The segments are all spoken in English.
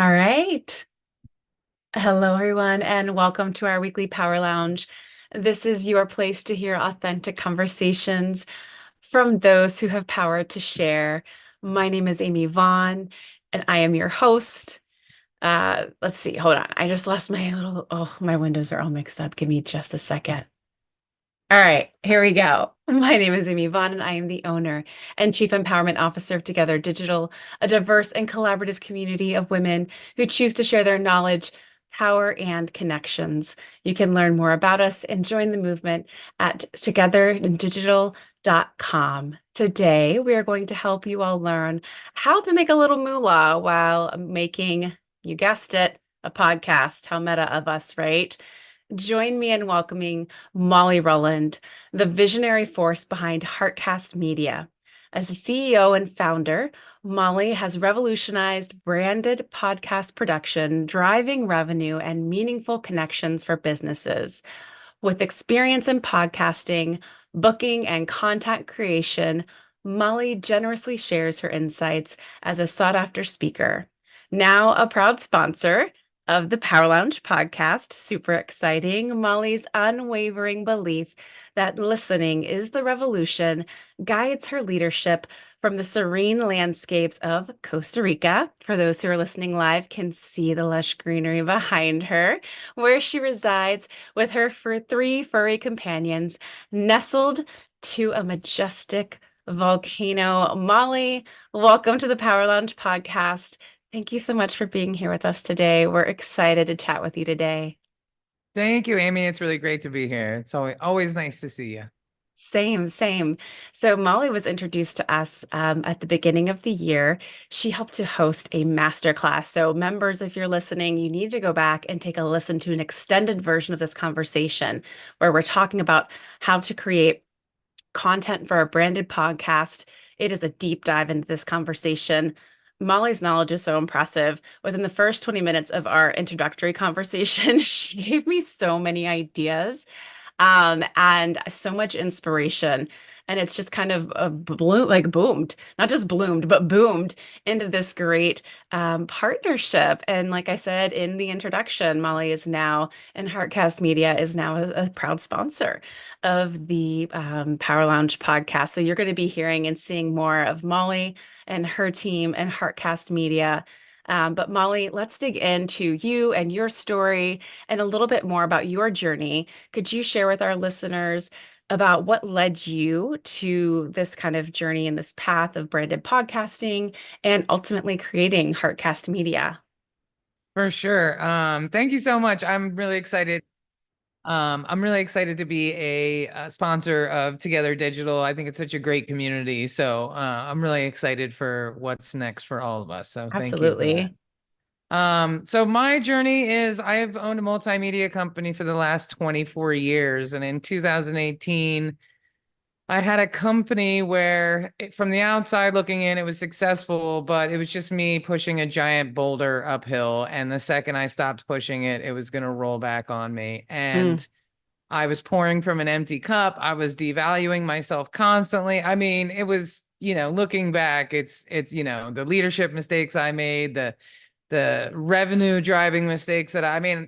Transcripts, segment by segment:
All right. Hello, everyone, and welcome to our weekly Power Lounge. This is your place to hear authentic conversations from those who have power to share. My name is Amy Vaughn, and I am your host. Let's see, hold on. I just lost my windows are all mixed up. Give me just a second. All right, here we go. My name is Amy Vaughn, and I am the owner and Chief Empowerment Officer of Together Digital, a diverse and collaborative community of women who choose to share their knowledge, power, and connections. You can learn more about us and join the movement at togetherindigital.com. Today, we are going to help you all learn how to make a little moolah while making, you guessed it, a podcast. How meta of us, right? Join me in welcoming Molly Ruland, the visionary force behind Heartcast Media. As the CEO and founder, Molly has revolutionized branded podcast production, driving revenue and meaningful connections for businesses. With experience in podcasting, booking, and content creation, Molly generously shares her insights as a sought-after speaker. Now a proud sponsor of the Power Lounge podcast, super exciting, Molly's unwavering belief that listening is the revolution guides her leadership from the serene landscapes of Costa Rica. For those who are listening live, can see the lush greenery behind her, where she resides with her three furry companions, nestled to a majestic volcano. Molly, welcome to the Power Lounge podcast. Thank you so much for being here with us today. We're excited to chat with you today. Thank you, Amy. It's really great to be here. It's always nice to see you. Same, same. So Molly was introduced to us at the beginning of the year. She helped to host a masterclass. So members, if you're listening, you need to go back and take a listen to an extended version of this conversation where we're talking about how to create content for a branded podcast. It is a deep dive into this conversation. Molly's knowledge is so impressive. Within the first 20 minutes of our introductory conversation, she gave me so many ideas and so much inspiration. And it's just kind of like boomed, not just bloomed, but boomed into this great partnership. And like I said in the introduction, Molly is now, and Heartcast Media is now a proud sponsor of the Power Lounge podcast. So you're going to be hearing and seeing more of Molly and her team and Heartcast Media. But Molly, let's dig into you and your story and a little bit more about your journey. Could you share with our listeners about what led you to this kind of journey and this path of branded podcasting and ultimately creating Heartcast Media? For sure. Thank you so much. I'm really excited. I'm really excited to be a sponsor of Together Digital. I think it's such a great community. So I'm really excited for what's next for all of us. So thank you for that. Absolutely. So my journey is I've owned a multimedia company for the last 24 years. And in 2018, I had a company where from the outside looking in, it was successful, but it was just me pushing a giant boulder uphill. And the second I stopped pushing it, it was going to roll back on me. Mm. And I was pouring from an empty cup. I was devaluing myself constantly. I mean, it was, looking back, it's, the leadership mistakes I made, the revenue driving mistakes that I mean,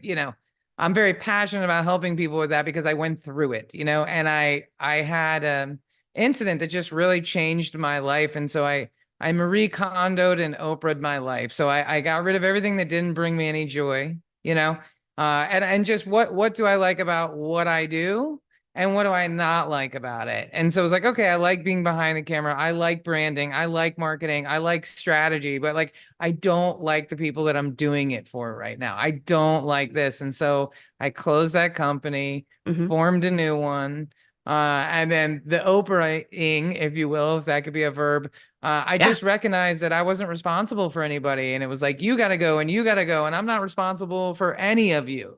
I'm very passionate about helping people with that because I went through it, and I had an incident that just really changed my life. And so I Marie Kondoed and Oprah'd my life. So I got rid of everything that didn't bring me any joy, and just what do I like about what I do? And what do I not like about it? And so it was like, okay, I like being behind the camera. I like branding. I like marketing. I like strategy, but like, I don't like the people that I'm doing it for right now. I don't like this. And so I closed that company, Hmm. formed a new one. And then the Oprahing, if you will, if that could be a verb, I Yeah. just recognized that I wasn't responsible for anybody. And it was like, you got to go and you got to go. And I'm not responsible for any of you.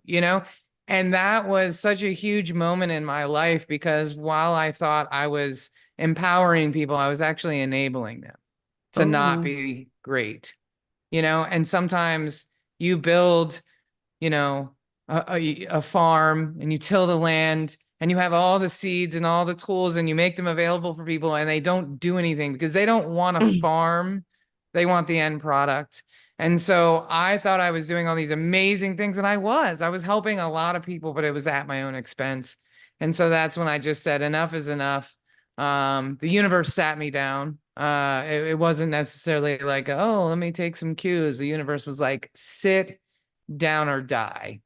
And that was such a huge moment in my life because while I thought I was empowering people, I was actually enabling them to not Oh. be great, and sometimes you build, you know, a farm and you till the land and you have all the seeds and all the tools and you make them available for people and they don't do anything because they don't want to farm They want the end product. And so I thought I was doing all these amazing things, and I was helping a lot of people, but it was at my own expense. And so that's when I just said, enough is enough. The universe sat me down. It wasn't necessarily like, oh, let me take some cues. The universe was like, sit down or die.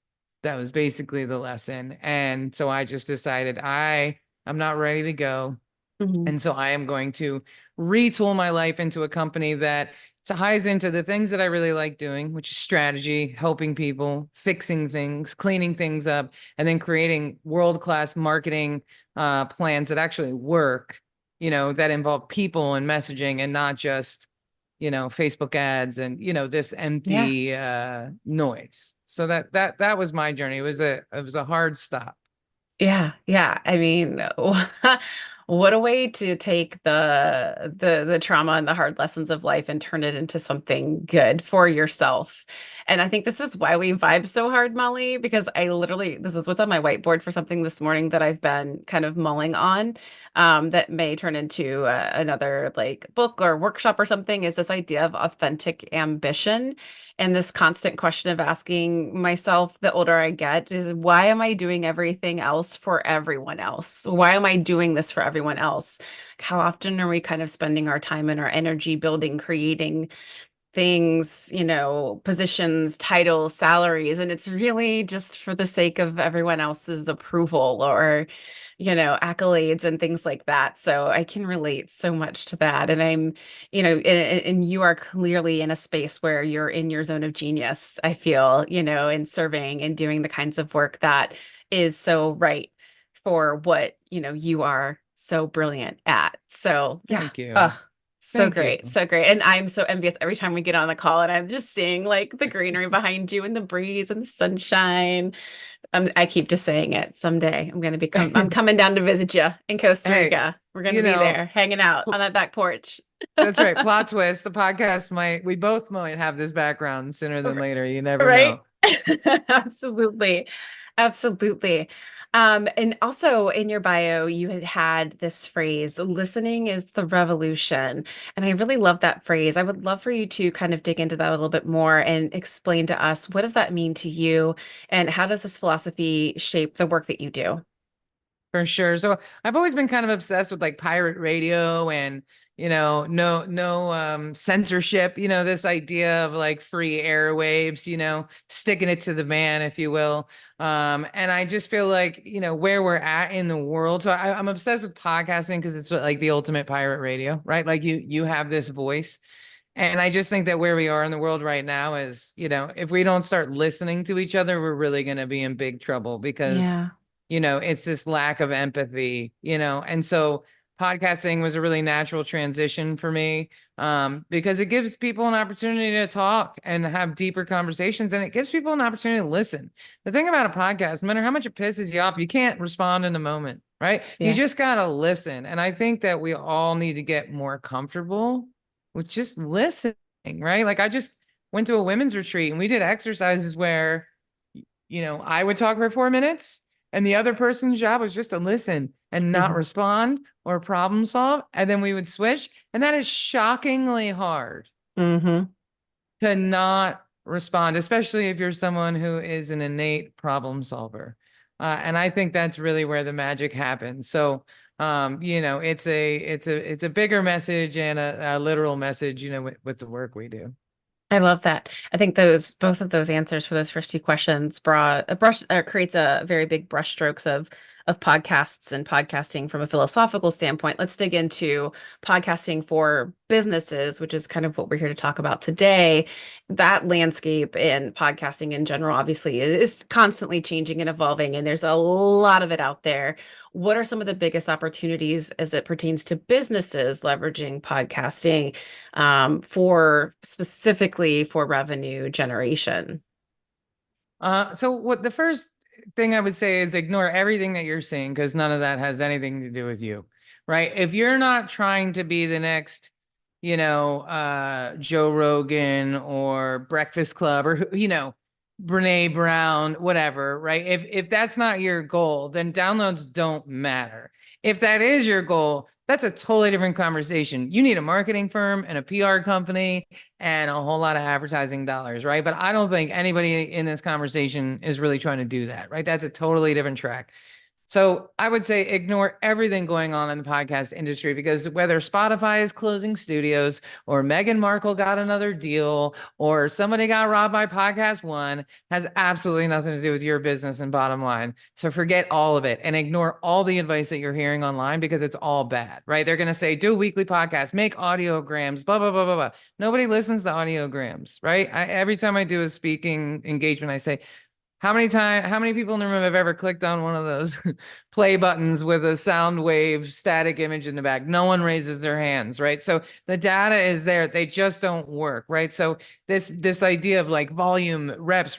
That was basically the lesson. And so I just decided I'm not ready to go. Mhm. And so I am going to retool my life into a company that ties into the things that I really like doing, which is strategy, helping people, fixing things, cleaning things up, and then creating world-class marketing plans that actually work, that involve people and messaging and not just, Facebook ads and, this Yeah. empty noise. So that was my journey. It was a hard stop. Yeah, yeah. I mean, what a way to take the trauma and the hard lessons of life and turn it into something good for yourself. And I think this is why we vibe so hard, Molly, because this is what's on my whiteboard for something this morning that I've been kind of mulling on, that may turn into another like book or workshop or something, is this idea of authentic ambition. And this constant question of asking myself the older I get is, why am I doing everything else for everyone else? Why am I doing this for everyone else? How often are we kind of spending our time and our energy building, creating things, positions, titles, salaries, and it's really just for the sake of everyone else's approval or, accolades and things like that. So I can relate so much to that. And and you are clearly in a space where you're in your zone of genius, I feel, in serving and doing the kinds of work that is so right for what, you are so brilliant at. So yeah. Thank you. So Thank you. great, so great. And I'm so envious every time we get on the call and I'm just seeing like the greenery behind you and the breeze and the sunshine. I keep just saying it. Someday I'm coming down to visit you in Costa Hey, Rica. We're going to you be know, there hanging out on that back porch. that's right. Plot twist. We both might have this background sooner than later. You never Right? know. Absolutely. Absolutely. And also in your bio, you had this phrase, listening is the revolution. And I really love that phrase. I would love for you to kind of dig into that a little bit more and explain to us, what does that mean to you? And how does this philosophy shape the work that you do? For sure. So I've always been kind of obsessed with like pirate radio and, no censorship, this idea of like free airwaves, sticking it to the man, if you will. And I just feel like, where we're at in the world. So I'm obsessed with podcasting because it's like the ultimate pirate radio, right? Like you have this voice. And I just think that where we are in the world right now is, if we don't start listening to each other, we're really going to be in big trouble because, Yeah. it's this lack of empathy, and so podcasting was a really natural transition for me, because it gives people an opportunity to talk and have deeper conversations, and it gives people an opportunity to listen. The thing about a podcast, no matter how much it pisses you off, you can't respond in the moment, right? You Yeah. just got to listen. And I think that we all need to get more comfortable with just listening, right? Like I just went to a women's retreat and we did exercises where, I would talk for 4 minutes and the other person's job was just to listen and not Mhm. respond or problem solve. And then we would switch. And that is shockingly hard Mhm. to not respond, especially if you're someone who is an innate problem solver. And I think that's really where the magic happens. So, it's a bigger message and a literal message, with the work we do. I love that. I think both of those answers for those first two questions creates a very big brushstrokes of podcasts and podcasting from a philosophical standpoint. Let's dig into podcasting for businesses, which is kind of what we're here to talk about today. That landscape in podcasting in general, obviously, is constantly changing and evolving, and there's a lot of it out there. What are some of the biggest opportunities as it pertains to businesses leveraging podcasting, for specifically for revenue generation? So what the first thing I would say is ignore everything that you're saying because none of that has anything to do with you, right? If you're not trying to be the next, Joe Rogan or Breakfast Club or Brene Brown, whatever, right? If that's not your goal, then downloads don't matter. If that is your goal, That's a totally different conversation. You need a marketing firm and a PR company and a whole lot of advertising dollars, right? But I don't think anybody in this conversation is really trying to do that, right? That's a totally different track. So I would say ignore everything going on in the podcast industry, because whether Spotify is closing studios or Meghan Markle got another deal or somebody got robbed by Podcast One has absolutely nothing to do with your business and bottom line. So forget all of it and ignore all the advice that you're hearing online, because it's all bad, right? They're going to say, do a weekly podcast, make audiograms, blah, blah, blah, blah, blah. Nobody listens to audiograms, right? Every time I do a speaking engagement, I say, how many people in the room have ever clicked on one of those play buttons with a sound wave static image in the back? No one raises their hands, right? So the data is there. They just don't work, right? So this idea of like volume, reps,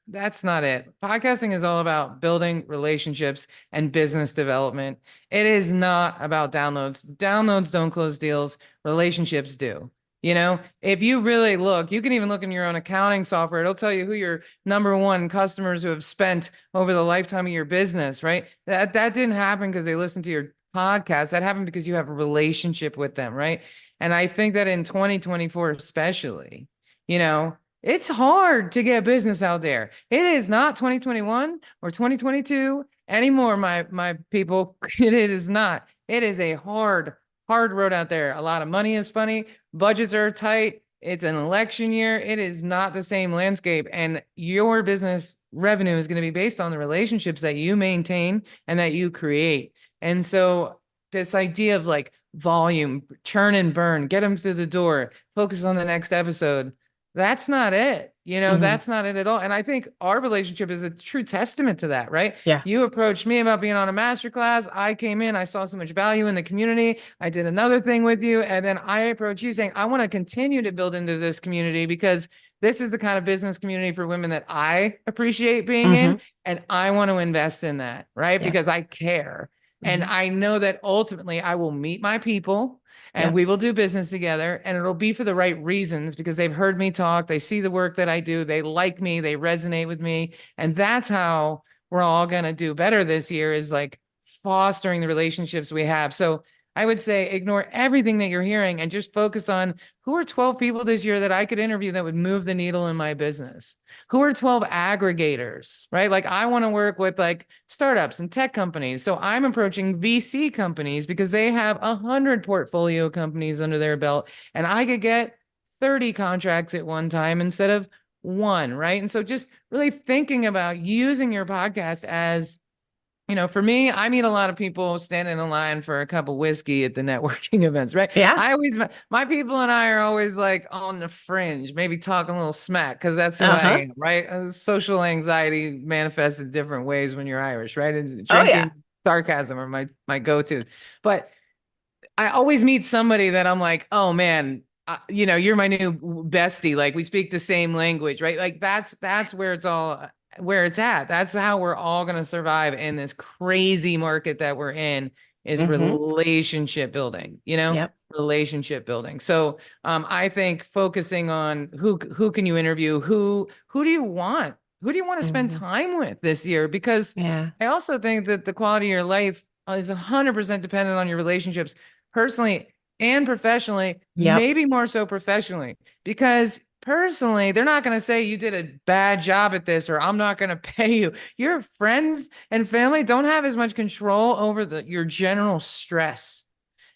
that's not it. Podcasting is all about building relationships and business development. It is not about downloads. Downloads don't close deals. Relationships do. You know, if you really look, you can even look in your own accounting software. It'll tell you who your number one customers who have spent over the lifetime of your business, right? That didn't happen because they listened to your podcast. That happened because you have a relationship with them, right? And I think that in 2024, especially, you know, it's hard to get business out there. It is not 2021 or 2022 anymore, my people. It is not. It is a hard road out there. A lot of money is funny. Budgets are tight. It's an election year. It is not the same landscape. And your business revenue is going to be based on the relationships that you maintain and that you create. And so this idea of like volume, churn and burn, get them through the door, focus on the next episode. That's not it. You know, Hmm. that's not it at all. And I think our relationship is a true testament to that, right? Yeah. You approached me about being on a masterclass. I came in, I saw so much value in the community. I did another thing with you. And then I approached you saying, I want to continue to build into this community because this is the kind of business community for women that I appreciate being in. Hmm. And I want to invest in that, right? Yep. Because I care. And Hmm. I know that ultimately I will meet my people and Yep. we will do business together, and it'll be for the right reasons because they've heard me talk. They see the work that I do. They like me. They resonate with me. And that's how we're all going to do better this year, is like fostering the relationships we have. So I would say ignore everything that you're hearing and just focus on who are 12 people this year that I could interview that would move the needle in my business. Who are 12 aggregators, right? Like I want to work with like startups and tech companies. So I'm approaching VC companies because they have 100 portfolio companies under their belt, and I could get 30 contracts at one time instead of one, right? And so just really thinking about using your podcast as, you know, for me, I meet a lot of people standing in line for a cup of whiskey at the networking events, right? Yeah. I always, my people and I are always like on the fringe, maybe talking a little smack because that's who I Uh-huh. am, right? Social anxiety manifests in different ways when you're Irish, right? And Oh yeah. drinking, sarcasm are my go-to. But I always meet somebody that I'm like, oh man, you know, you're my new bestie. Like we speak the same language, right? Like that's where it's all where it's at. That's how we're all going to survive in this crazy market that we're in, is Hmm. relationship building, you know, Yep. relationship building. So I think focusing on who can you interview, who do you want? Who do you want to spend Hmm. time with this year? Because Yeah. I also think that the quality of your life is 100% dependent on your relationships, personally and professionally, Yep. maybe more so professionally, because personally, they're not going to say you did a bad job at this or I'm not going to pay you. Your friends and family don't have as much control over your general stress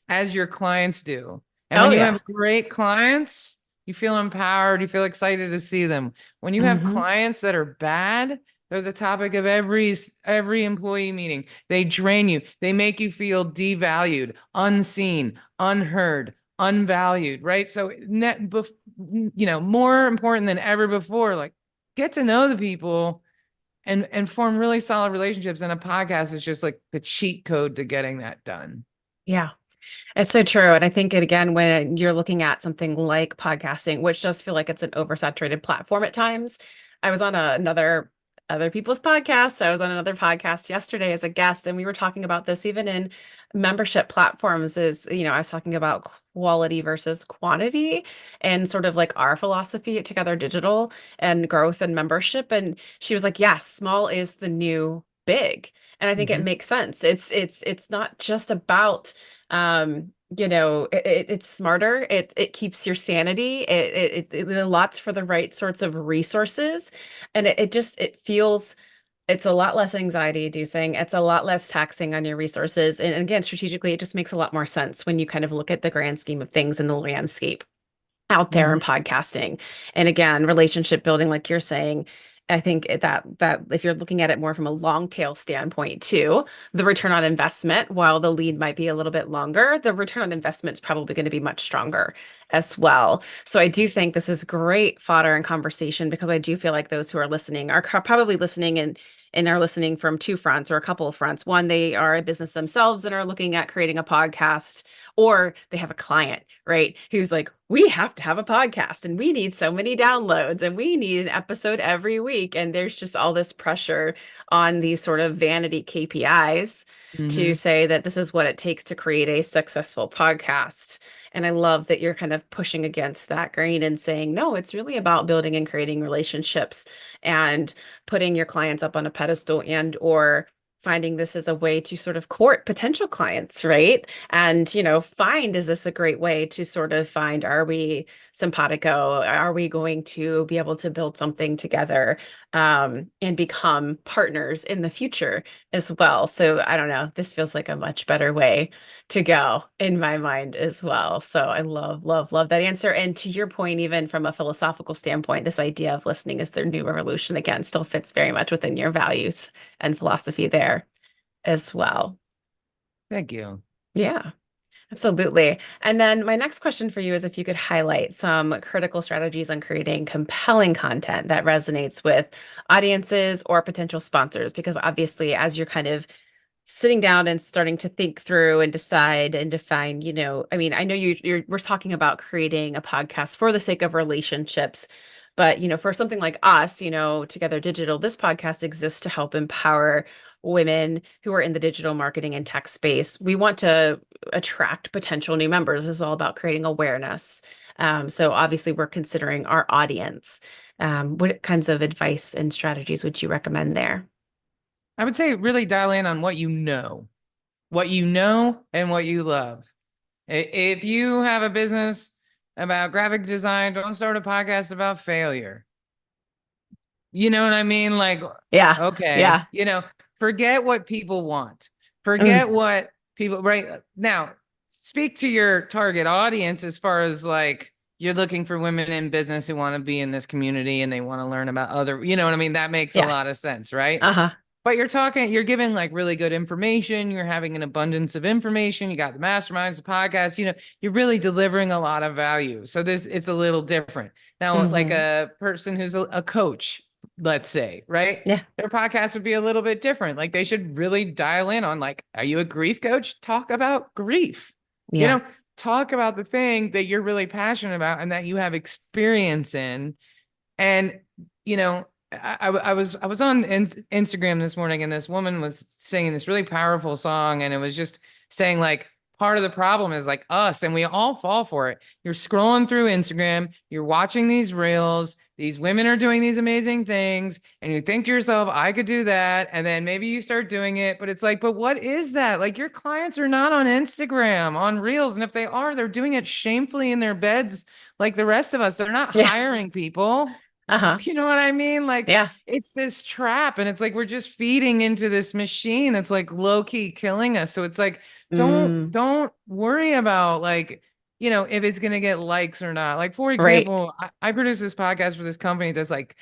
as your clients do. And Oh when you have yeah. great clients, you feel empowered, you feel excited to see them. When you have Hmm. clients that are bad, they're the topic of every employee meeting. They drain you. They make you feel devalued, unseen, unheard, unvalued, right? So you know, more important than ever before, like get to know the people and form really solid relationships. And a podcast is just like the cheat code to getting that done. Yeah. It's so true. And I think it again, when you're looking at something like podcasting, which does feel like it's an oversaturated platform at times. I was on another other people's podcasts. I was on another podcast yesterday as a guest, and we were talking about this even in membership platforms is, I was talking about quality versus quantity and sort of like our philosophy at Together Digital and growth and membership. And she was like, yes, small is the new big. And I think it Hmm. makes sense. It's not just about it's smarter. It keeps your sanity. It allots for the right sorts of resources. And it feels it's a lot less anxiety inducing. It's a lot less taxing on your resources. And again, strategically, it just makes a lot more sense when you kind of look at the grand scheme of things in the landscape out there in Hmm. podcasting. And again, relationship building, like you're saying, I think that if you're looking at it more from a long tail standpoint too, the return on investment, while the lead might be a little bit longer, the return on investment is probably going to be much stronger as well. So I do think this is great fodder and conversation because I do feel like those who are listening are probably listening and are listening from two fronts or a couple of fronts. One, they are a business themselves and are looking at creating a podcast, or they have a client, right? Who's like, we have to have a podcast and we need so many downloads and we need an episode every week. And there's just all this pressure on these sort of vanity KPIs to Hmm. say that this is what it takes to create a successful podcast. And I love that you're kind of pushing against that grain and saying, no, it's really about building and creating relationships and putting your clients up on a pedestal and or finding this as a way to sort of court potential clients, right? And, find, is this a great way to sort of find, are we simpatico? Are we going to be able to build something together and become partners in the future as well? So I don't know, this feels like a much better way to go in my mind as well. So I love, love, love that answer. And to your point, even from a philosophical standpoint, this idea of listening is the new revolution again still fits very much within your values and philosophy there as well. Thank you. Yeah. Absolutely. And then my next question for you is if you could highlight some critical strategies on creating compelling content that resonates with audiences or potential sponsors, because obviously, as you're kind of sitting down and starting to think through and decide and define, I mean, I know we're talking about creating a podcast for the sake of relationships, but for something like us, Together Digital, this podcast exists to help empower women who are in the digital marketing and tech space. We want to attract potential new members. This is all about creating awareness. So obviously, we're considering our audience. What kinds of advice and strategies would you recommend there? I would say really dial in on what you know and what you love. If you have a business about graphic design, don't start a podcast about failure. You know what I mean? Like, Yeah, okay, yeah. forget what people want. Mm, Forget what people, right now, speak to your target audience as far as like you're looking for women in business who want to be in this community and they want to learn about other, you know what I mean? That makes a yeah. lot of sense, right? Uh-huh. But you're giving like really good information. You're having an abundance of information. You got the masterminds, the podcast, you're really delivering a lot of value. So it's a little different. Now, like Hmm. a person who's a coach, let's say, right? Yeah, Their podcast would be a little bit different. Like they should really dial in on like, are you a grief coach? Talk about grief. You yeah. know, talk about the thing that you're really passionate about and that you have experience in. And, you know, I was on Instagram this morning and this woman was singing this really powerful song and it was just saying like part of the problem is like us and we all fall for it. You're scrolling through Instagram, you're watching these reels, these women are doing these amazing things and you think to yourself, I could do that, and then maybe you start doing it, but it's like, but what is that? Like your clients are not on Instagram, on reels, and if they are, they're doing it shamefully in their beds like the rest of us. They're not Yeah. hiring people. Uh-huh. You know what I mean? Like Yeah. it's this trap and it's like we're just feeding into this machine that's like low key killing us. So it's like Mm, don't worry about like if it's going to get likes or not. Like for right. example, I produce this podcast for this company that's like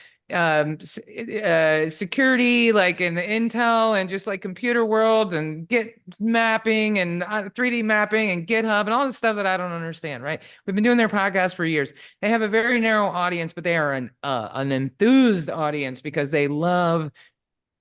security like in the intel and just like computer world and get mapping and 3D mapping and GitHub and all this stuff that I don't understand, right? We've been doing their podcast for years. They have a very narrow audience, but they are an enthused audience because they love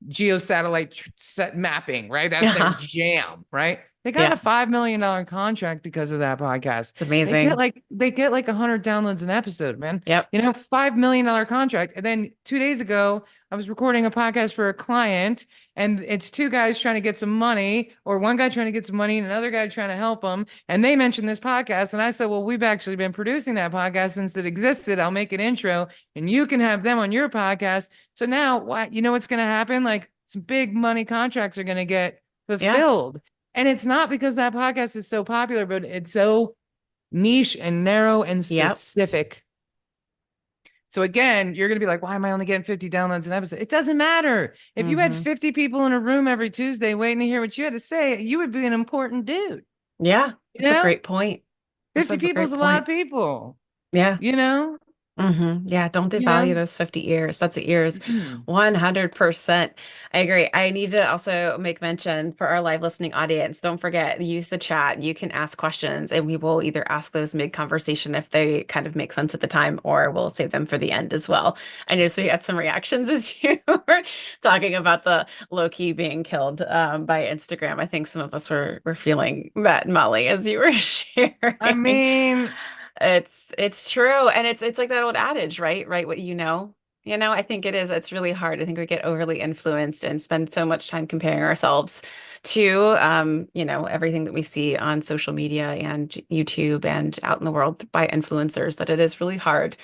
geosatellite set mapping, right? That's their Uh-huh. jam, right? They got Yeah. a $5 million contract because of that podcast. It's amazing. They get like 100 downloads an episode, man. Yep. $5 million contract. And then 2 days ago, I was recording a podcast for a client, and it's two guys trying to get some money, or one guy trying to get some money, and another guy trying to help them. And they mentioned this podcast, and I said, "Well, we've actually been producing that podcast since it existed. I'll make an intro, and you can have them on your podcast." So now, what you know what's going to happen? Like some big money contracts are going to get Yeah. fulfilled. And it's not because that podcast is so popular, but it's so niche and narrow and Yep. specific. So again, you're going to be like, why am I only getting 50 downloads an episode? It doesn't matter. If you had Mm-hmm. 50 people in a room every Tuesday waiting to hear what you had to say, you would be an important dude. Yeah. You That's a know, great point. That's a 50 people is great a lot of point. people, Yeah. you know, Yeah, don't you devalue know. those 50 years. That's years. Mhm. 100%. I agree. I need to also make mention for our live listening audience. Don't forget, use the chat. You can ask questions and we will either ask those mid-conversation if they kind of make sense at the time, or we'll save them for the end as well. I noticed we had some reactions as you were talking about the low-key being killed by Instagram. I think some of us were feeling that, Molly, as you were I sharing. mean, It's true. And it's like that old adage, right? Right, what you know. I think it is. It's really hard. I think we get overly influenced and spend so much time comparing ourselves to everything that we see on social media and YouTube and out in the world by influencers that it is really hard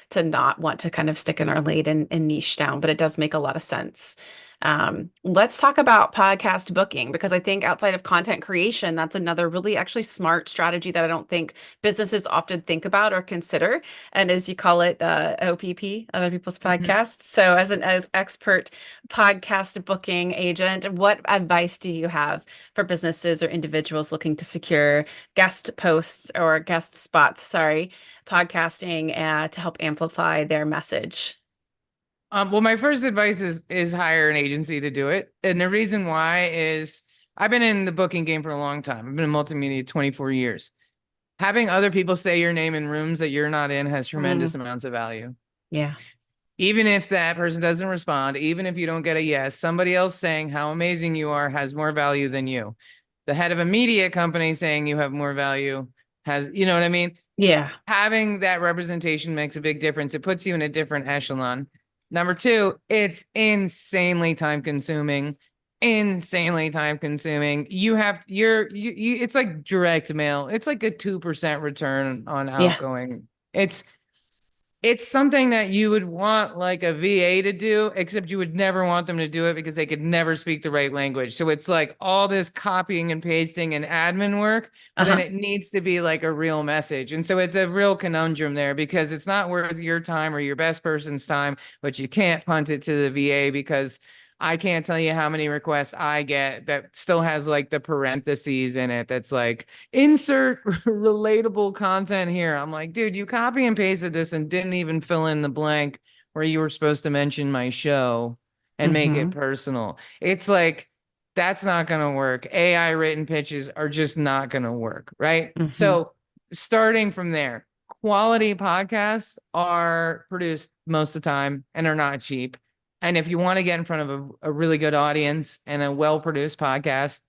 to not want to kind of stick in our lane and niche down, but it does make a lot of sense. Let's talk about podcast booking because I think outside of content creation, that's another really actually smart strategy that I don't think businesses often think about or consider. And as you call it, OPP, other people's mhm. podcasts. So, as expert podcast booking agent, what advice do you have for businesses or individuals looking to secure guest posts or guest spots, sorry, podcasting to help amplify their message? Well, my first advice is hire an agency to do it. And the reason why is I've been in the booking game for a long time. I've been in multimedia 24 years. Having other people say your name in rooms that you're not in has Mm, tremendous amounts of value. yeah. Even if that person doesn't respond, even if you don't get a yes, somebody else saying how amazing you are has more value than you. The head of a media company saying you have more value has, you know what I mean? Yeah. Having that representation makes a big difference. It puts you in a different echelon. Number two, it's insanely time consuming. Insanely time consuming. You have it's like direct mail. It's like a 2% return on Yeah. outgoing. It's something that you would want like a VA to do, except you would never want them to do it because they could never speak the right language. So it's like all this copying and pasting and admin work, but then Uh-huh. it needs to be like a real message. And so it's a real conundrum there because it's not worth your time or your best person's time, but you can't punt it to the VA because I can't tell you how many requests I get that still has like the parentheses in it that's like insert relatable content here. I'm like, dude, you copy and pasted this and didn't even fill in the blank where you were supposed to mention my show and make it Mm-hmm. personal. It's like, that's not going to work. AI written pitches are just not going to work. Right. Mm-hmm. So, starting from there, quality podcasts are produced most of the time and are not cheap. And if you want to get in front of a really good audience and a well produced podcast,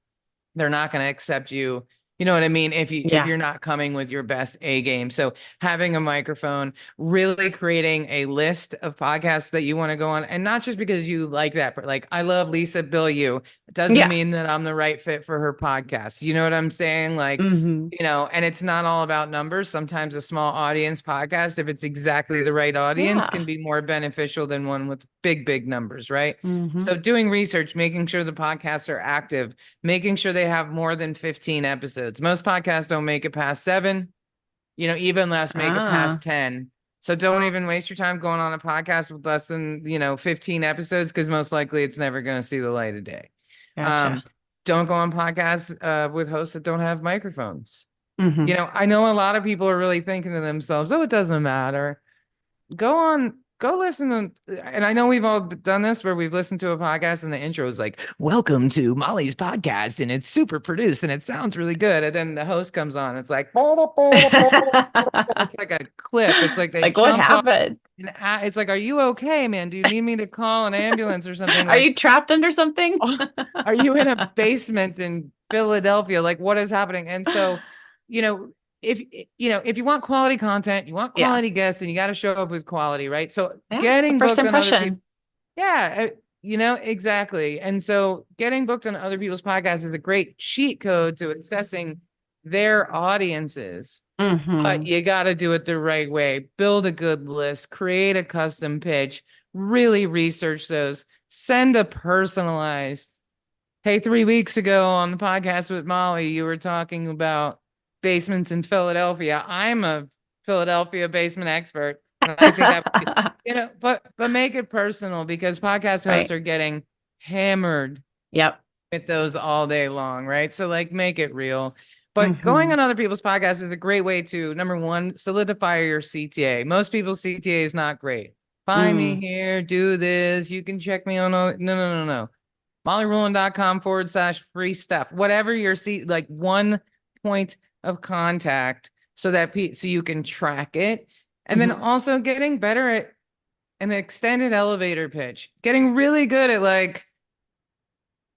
they're not going to accept you. You know what I mean? If Yeah. you're not coming with your best A game. So having a microphone, really creating a list of podcasts that you want to go on, and not just because you like that, but like I love Lisa Bilyeu. It doesn't Yeah. mean that I'm the right fit for her podcast. You know what I'm saying? Like, Mm-hmm. and it's not all about numbers. Sometimes a small audience podcast, if it's exactly the right audience, can Yeah. be more beneficial than one with big, big numbers, right? Mm-hmm. So doing research, making sure the podcasts are active, making sure they have more than 15 episodes. Most podcasts don't make it past 7, even less make it past Ah, 10. So don't even waste your time going on a podcast with less than, 15 episodes because most likely it's never going to see the light of day. gotcha. Um, don't go on podcasts with hosts that don't have microphones. Mm-hmm. I know a lot of people are really thinking to themselves, oh, it doesn't matter. Go listen to, and I know we've all done this where we've listened to a podcast and the intro is like, welcome to Molly's podcast, and it's super produced and it sounds really good. And then the host comes on, it's like, it's like a clip. It's like they Like what jumped off. happened? And it's like, are you okay, man? Do you need me to call an ambulance or something? Are Like, you trapped under something? oh, are you in a basement in Philadelphia? Like, what is happening? And so, you know, if you want quality content, you want Yeah. quality guests, and you got to show up with quality, right? So Yeah. It's a getting first booked on other people, impression. yeah, exactly. And so getting booked on other people's podcasts is a great cheat code to accessing their audiences. But Mm-hmm. you got to do it the right way. Build a good list, create a custom pitch, really research those. Send a personalized, hey, 3 weeks ago on the podcast with Molly, you were talking about basements in Philadelphia. I'm a Philadelphia basement expert, and I think I would be, but make it personal, because podcast hosts Right. are getting hammered Yep. with those all day long, right? So like make it real. But going Hmm. on other people's podcasts is a great way to, number one, solidify your CTA. Most people's CTA is not great. Find me Mm. here, do this. You can check me on all. No, no, no, no. mollyruland.com/free stuff. Whatever your seat, like one point of contact, so that so you can track it. And then Hmm. also getting better at an extended elevator pitch, getting really good at like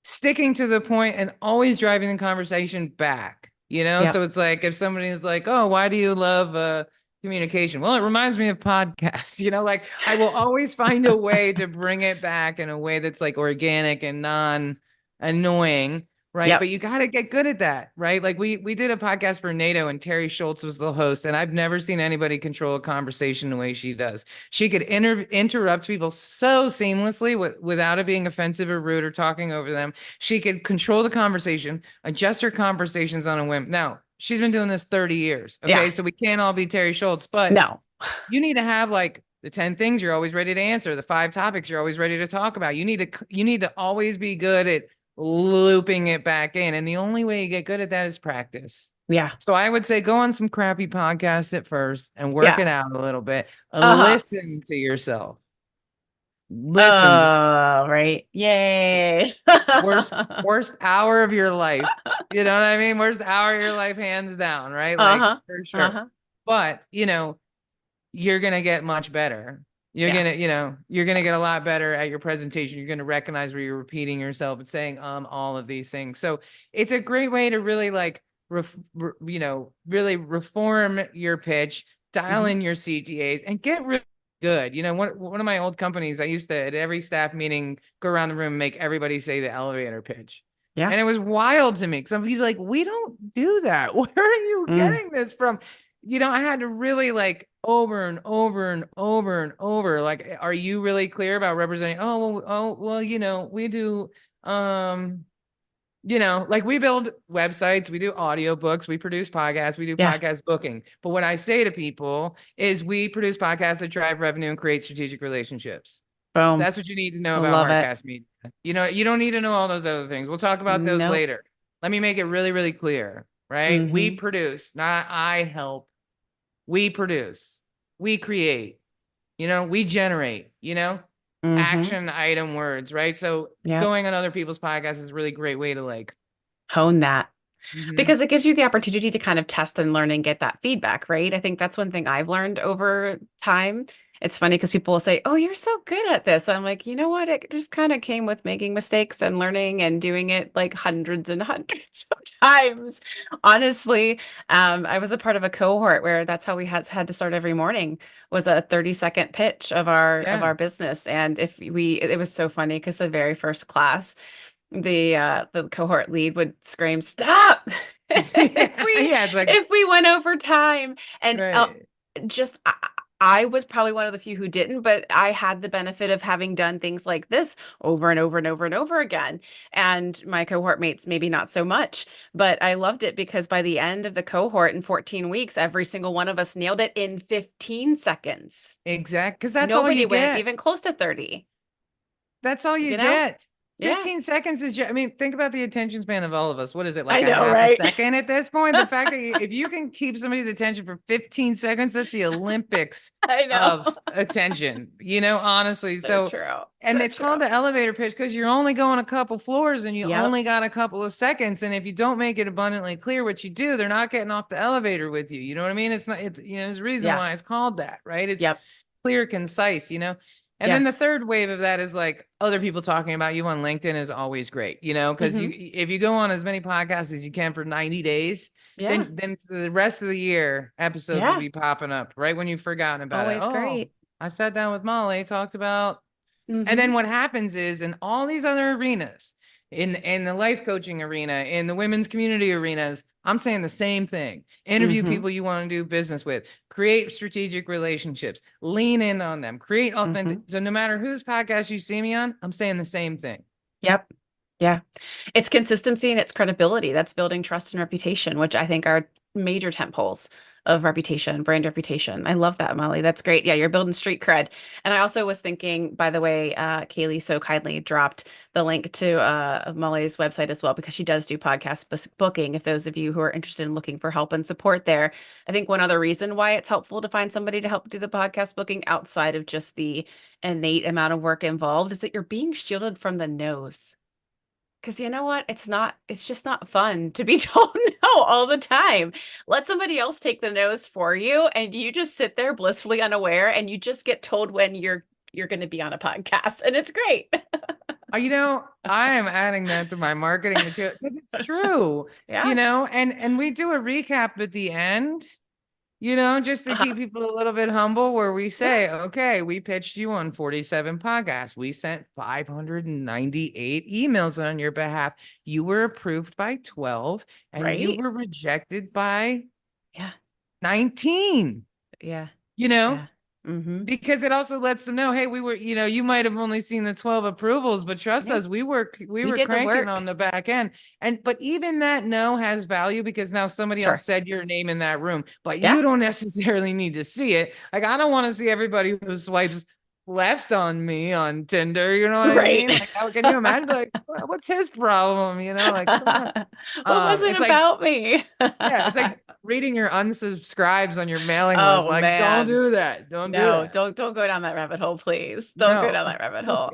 sticking to the point and always driving the conversation back, Yep. So it's like if somebody is like, oh, why do you love communication? Well, it reminds me of podcasts. Like I will always find a way to bring it back in a way that's like organic and non-annoying, right? But Yep. you got to get good at that, right? Like we did a podcast for NATO, and Terry Schultz was the host, and I've never seen anybody control a conversation the way she does. She could interrupt people so seamlessly without it being offensive or rude or talking over them. She could control the conversation, adjust her conversations on a whim. Now, she's been doing this 30 years. Yeah. Okay. So we can't all be Terry Schultz, but No. you need to have like the 10 things you're always ready to answer, the 5 topics you're always ready to talk about. You need to always be good at looping it back in. And the only way you get good at that is practice. Yeah. So I would say go on some crappy podcasts at first and work Yeah. it out a little bit. Uh-huh. Listen to yourself. Listen. Right. Yay. Worst hour of your life. You know what I mean? Worst hour of your life, hands down, right? Like Uh-huh. for sure. Uh-huh. But you're gonna get much better. You're Yeah. gonna, you're gonna get a lot better at your presentation. You're gonna recognize where you're repeating yourself and saying all of these things. So it's a great way to really like really reform your pitch, dial Hmm. in your CTAs, and get really good. One of my old companies, I used to at every staff meeting go around the room and make everybody say the elevator pitch. Yeah. And it was wild to me. Some people like, we don't do that. Where are you Mm. getting this from? I had to really like over and over and over and over. Like, are you really clear about representing? Oh, well, we do, like we build websites, we do audiobooks, we produce podcasts, we do Yeah. podcast booking. But what I say to people is we produce podcasts that drive revenue and create strategic relationships. Boom. That's what you need to know I about love it. Heartcast Media. You don't need to know all those other things. We'll talk about those Nope. later. Let me make it really, really clear, right? We Hmm. produce, not I help. We produce, we create, we generate, Hmm. action item words, right? So Yep. going on other people's podcasts is a really great way to like, Hone that. mhm. Because it gives you the opportunity to kind of test and learn and get that feedback, right? I think that's one thing I've learned over time. It's funny because people will say, "Oh, you're so good at this." I'm like, you know what? It just kind of came with making mistakes and learning and doing it like hundreds and hundreds of times. Honestly, I was a part of a cohort where that's how we had to start every morning was a 30-second pitch of Yeah. our business. And if we, it was so funny because the very first class the cohort lead would scream stop if we Yeah, it's like, if we went over time and right. just I was probably one of the few who didn't, but I had the benefit of having done things like this over and over and over and over again, and my cohort mates maybe not so much, but I loved it because by the end of the cohort in 14 weeks every single one of us nailed it in 15 seconds. Exact. Because that's all Nobody you went get. even close to 30. That's all you you know get. yeah, 15 seconds is just, I mean, think about the attention span of all of us. What is it, like I a know, half a right? second at this point? The fact that if you can keep somebody's attention for 15 seconds, that's the Olympics I know. of attention, honestly. So So, true. and So it's true. called the elevator pitch because you're only going a couple floors and you Yep. only got a couple of seconds. And if you don't make it abundantly clear what you do, they're not getting off the elevator with you. You know what I mean? It's not, there's a reason Yeah. why it's called that, right? It's Yep. clear, concise. And then the Yes. third wave of that is like other people talking about you on LinkedIn is always great, because Hmm. if you go on as many podcasts as you can for 90 days, Yeah. then for the rest of the year, episodes will Yeah. be popping up right when you've forgotten about it. Always Oh, great. I sat down with Molly, talked about, and then Hmm. what happens is in all these other arenas, in the life coaching arena, in the women's community arenas, I'm saying the same thing. Interview Mm-hmm. people you want to do business with, create strategic relationships, lean in on them, create Mm-hmm. authentic. So no matter whose podcast you see me on, I'm saying the same thing. Yep. Yeah. It's consistency and it's credibility. That's building trust and reputation, which I think are major tent poles of reputation, brand reputation. I love that, Molly. That's great. Yeah, you're building street cred. And I also was thinking, by the way, Kaylee so kindly dropped the link to Molly's website as well, because she does do podcast booking. If those of you who are interested in looking for help and support there, I think one other reason why it's helpful to find somebody to help do the podcast booking outside of just the innate amount of work involved is that you're being shielded from the no's. Because you know what? It's just not fun to be told no all the time. Let somebody else take the no's for you, and you just sit there blissfully unaware, and you just get told when you're going to be on a podcast, and it's great. I am adding that to my marketing material. It's true, Yeah. and we do a recap at the end, just to keep Uh-huh. people a little bit humble, where we Yeah. say, okay, we pitched you on 47 podcasts. We sent 598 emails on your behalf. You were approved by 12 and you Right? were rejected by Yeah. 19, Yeah. you know? Yeah. Mm-hmm. Because it also lets them know, hey, we were, you might have only seen the 12 approvals, but trust Yeah. us, we We were did the cranking on work. the back end. But even that no has value because now somebody else Sure. said your name in that room, but Yeah. you don't necessarily need to see it. Like, I don't want to see everybody who swipes left on me on Tinder. You know what I Right. mean? Like, how can you imagine? Like, what's his problem? Like, come on. What was it It's like, about me? yeah, it's like reading your unsubscribes on your mailing list. Oh Like, don't man. do that. Don't do No, that. don't go down that rabbit hole, please. Don't go No. down that rabbit hole.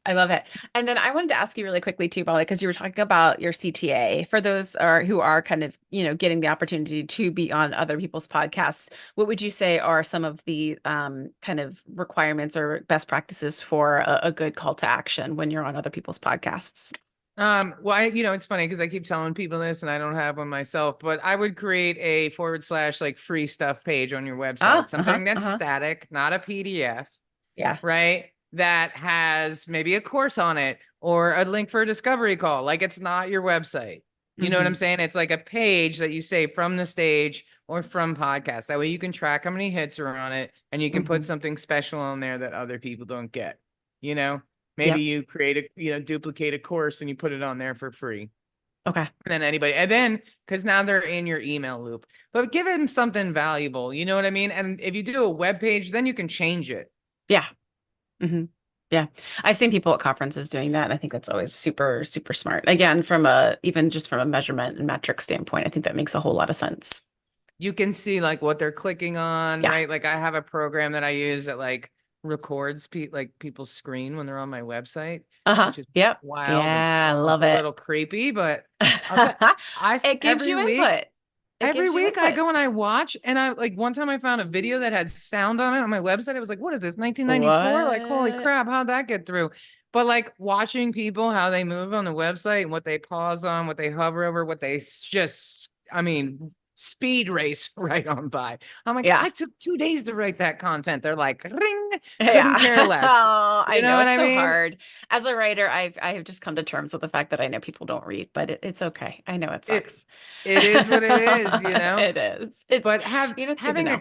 I love it. And then I wanted to ask you really quickly too, Molly, because you were talking about your CTA. For those are who are kind of, getting the opportunity to be on other people's podcasts, what would you say are some of the kind of requirements or best practices for a good call to action when you're on other people's podcasts? Well, it's funny because I keep telling people this and I don't have one myself, but I would create a / like free stuff page on your website, Ah, uh-huh, something that's uh-huh. static, not a PDF, Yeah. right? That has maybe a course on it or a link for a discovery call. Like, it's not your website. You know what I'm Hmm. saying? It's like a page that you say from the stage or from podcast. That way you can track how many hits are on it and you can put Hmm. something special on there that other people don't get, you know? Maybe Yep. you create duplicate a course and you put it on there for free. Okay. And then, because now they're in your email loop, but give them something valuable. You know what I mean? And if you do a web page, then you can change it. Yeah. Hmm. Yeah. I've seen people at conferences doing that, and I think that's always super, super smart. Again, even just from a measurement and metric standpoint, I think that makes a whole lot of sense. You can see like what they're clicking on, Yeah. right? Like, I have a program that I use that like records people's screen when they're on my website, Uh-huh. which is Yep. wild and Yeah, almost love a it. little creepy. But I'll tell It gives every you week. input. It Every gives you week I input. go and I watch, and I like one time I found a video that had sound on it on my website. I was like, what is this, 1994? Like, holy What? crap, how'd that get through? But like watching people, how they move on the website and what they pause on, what they hover over, what they just, I mean, speed race right on by. I'm like, Yeah. I took 2 days to write that content. They're like, ring, couldn't Yeah. care less. Oh, I You know know what it's I so mean? hard. As a writer, I have just come to terms with the fact that I know people don't read, but it's okay. I know it It sucks. it is what it is. It is. It's, But it's good to know.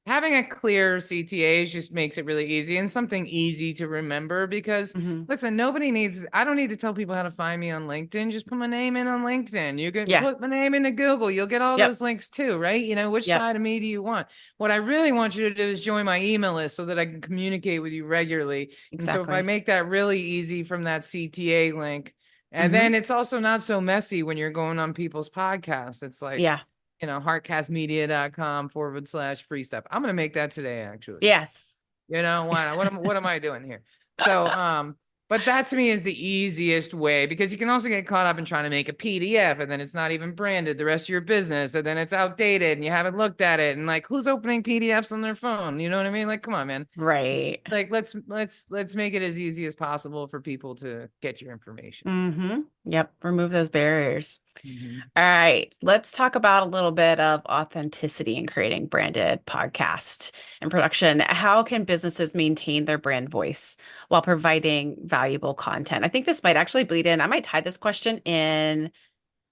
having a clear CTA just makes it really easy and something easy to remember because Hmm. listen, I don't need to tell people how to find me on LinkedIn. Just put my name in on LinkedIn. You can Yeah. put my name into Google. You'll get all Yep. those links too, right? Which Yep. side of me do you want? What I really want you to do is join my email list so that I can communicate with you regularly. And so if I Exactly. make that really easy from that CTA link, and Hmm. then it's also not so messy when you're going on people's podcasts. It's like, Yeah. heartcastmedia.com / free stuff. I'm going to make that today, actually. Yes. Why not? What am I doing here? So, but that to me is the easiest way because you can also get caught up in trying to make a PDF and then it's not even branded the rest of your business and then it's outdated and you haven't looked at it and like who's opening PDFs on their phone? You know what I mean? Like, come on, man. Right. Like, let's make it as easy as possible for people to get your information. Yep. Remove those barriers. Mhm. All right, let's talk about a little bit of authenticity in creating branded podcast and production. How can businesses maintain their brand voice while providing valuable content? I think this might actually bleed in. I might tie this question in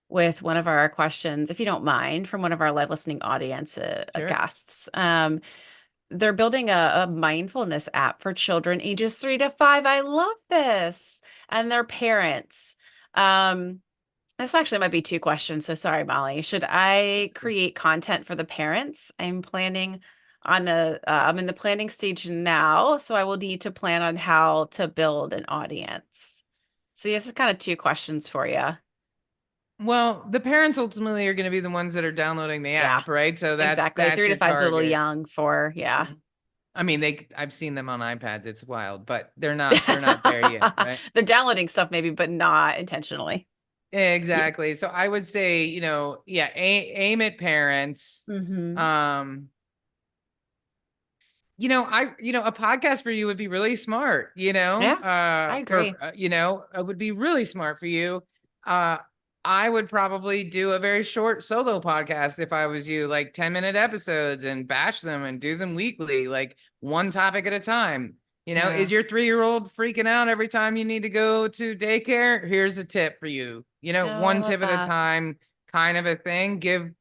with one of our questions, if you don't mind, from one of our live listening audience Sure. guests. They're building a mindfulness app for children ages 3 to 5. I love this. And their parents. Um, this actually might be two questions, so sorry, Molly. Should I create content for the parents? I'm in the planning stage now, so I will need to plan on how to build an audience. So this is kind of two questions for you. Well, the parents ultimately are going to be the ones that are downloading the Yeah, app, right? So exactly. that's Three to your five's a little target. young for, yeah. Mhm. I mean, I've seen them on iPads. It's wild, but they're not there yet, right? They're downloading stuff maybe, but not intentionally. Yeah. Exactly. So I would say, yeah, aim at parents. Mm-hmm. Um, a podcast for you would be really smart, Yeah, I agree. it would be really smart for you. Uh, I would probably do a very short solo podcast if I was you, like 10-minute episodes and batch them and do them weekly, like one topic at a time. Yeah. Is your 3-year-old freaking out every time you need to go to daycare? Here's a tip for you. Oh, I One love tip at a that. time, kind of a thing. Give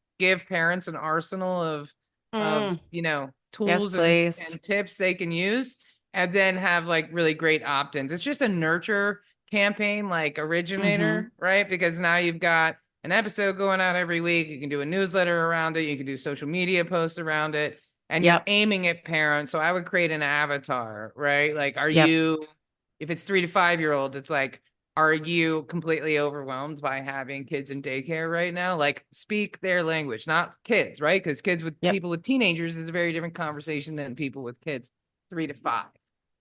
parents an arsenal of Mm, yes, tools please. and tips they can use, and then have like really great opt-ins. It's just a nurture campaign, like Mm-hmm. originator, right? Because now you've got an episode going out every week. You can do a newsletter around it. You can do social media posts around it, and you're Yep. aiming at parents. So I would create an avatar, right? Like, Yep. if it's 3 to 5 year olds, it's like, are you completely overwhelmed by having kids in daycare right now? Like, speak their language, not kids, right? Because Yep. people with teenagers is a very different conversation than people with kids 3 to 5,